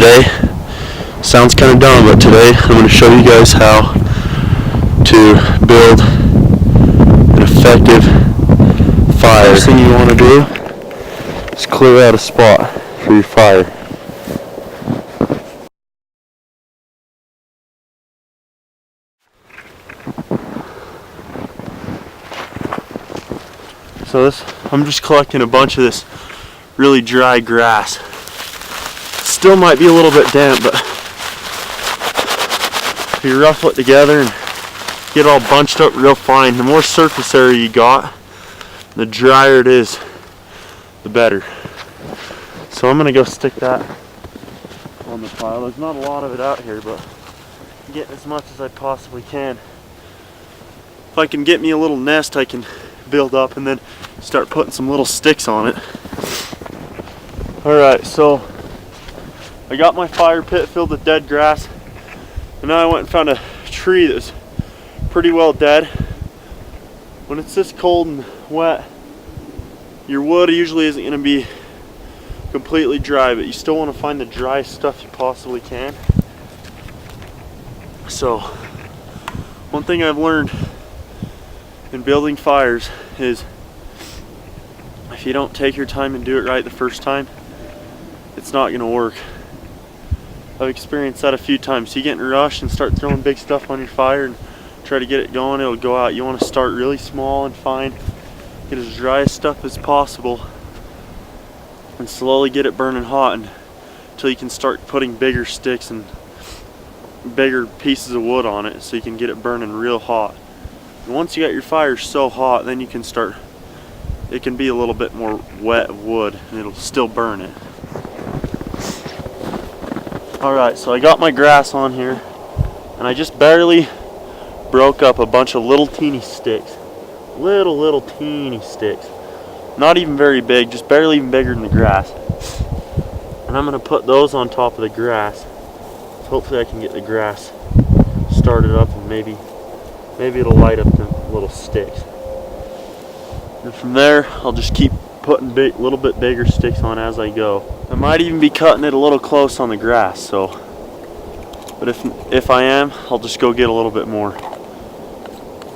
today, sounds kind of dumb, but today I'm going to show you guys how to build an effective fire. First thing you want to do is clear out a spot for your fire. So I'm just collecting a bunch of this really dry grass. Still might be a little bit damp, but if you ruffle it together and get it all bunched up real fine, the more surface area you got, the drier it is, the better. So I'm gonna go stick that on the pile. There's not a lot of it out here, but I'm getting as much as I possibly can. If I can get me a little nest, I can build up and then start putting some little sticks on it. Alright, so I got my fire pit filled with dead grass, and now I went and found a tree that was pretty well dead. When it's this cold and wet, your wood usually isn't going to be completely dry, but you still want to find the driest stuff you possibly can. So one thing I've learned in building fires is if you don't take your time and do it right the first time, it's not going to work. I've experienced that a few times. You get in a rush and start throwing big stuff on your fire and try to get it going, it'll go out. You want to start really small and fine, get as dry as stuff as possible, and slowly get it burning hot until you can start putting bigger sticks and bigger pieces of wood on it so you can get it burning real hot. And once you got your fire so hot, then you can start, it can be a little bit more wet wood and it'll still burn it. Alright, so I got my grass on here, and I just barely broke up a bunch of little teeny sticks. Little teeny sticks. Not even very big, just barely even bigger than the grass. And I'm going to put those on top of the grass. So hopefully I can get the grass started up and maybe it'll light up the little sticks. And from there, I'll just keep putting little bit bigger sticks on as I go. I might even be cutting it a little close on the grass, so, but if I am, I'll just go get a little bit more.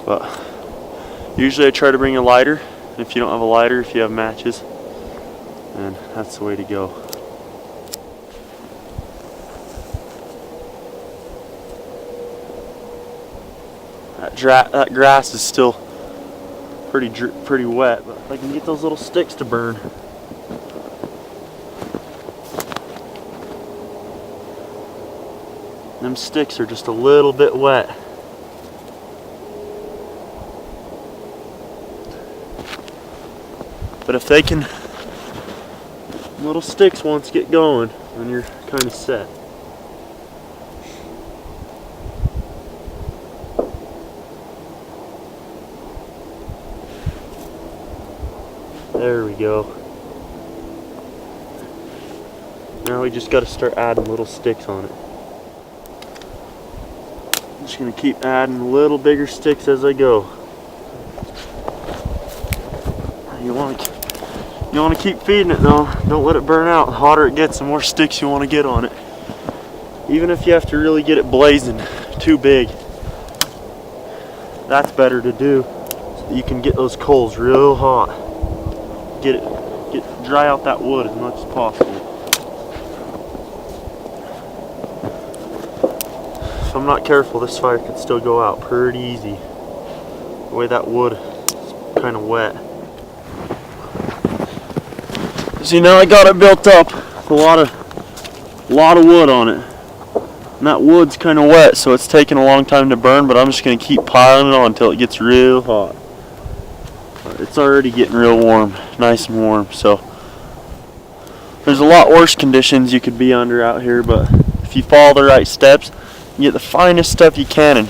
But usually I try to bring a lighter. If you don't have a lighter, if you have matches, then that's the way to go. That grass is still pretty wet, but if I can get those little sticks to burn. Them sticks are just a little bit wet. But if they can, little sticks once get going, then you're kind of set. There we go. Now we just got to start adding little sticks on it. I'm just going to keep adding little bigger sticks as I go. You want to keep feeding it though. Don't let it burn out. The hotter it gets, the more sticks you want to get on it. Even if you have to really get it blazing too big, that's better to do so that you can get those coals real hot. Dry out that wood as much as possible. If I'm not careful, this fire could still go out pretty easy. The way that wood is kind of wet. See, now I got it built up with a lot of wood on it. And that wood's kind of wet, so it's taking a long time to burn, but I'm just going to keep piling it on until it gets real hot. It's already getting real warm, nice and warm, so there's a lot worse conditions you could be under out here, but if you follow the right steps, you get the finest stuff you can and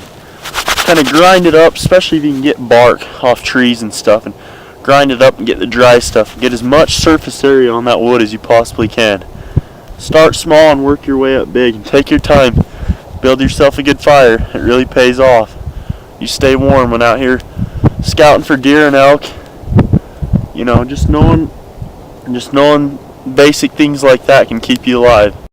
kind of grind it up, especially if you can get bark off trees and stuff, and grind it up and get the dry stuff. Get as much surface area on that wood as you possibly can. Start small and work your way up big, and take your time. Build yourself a good fire. It really pays off. You stay warm when out here scouting for deer and elk. You know, just knowing basic things like that can keep you alive.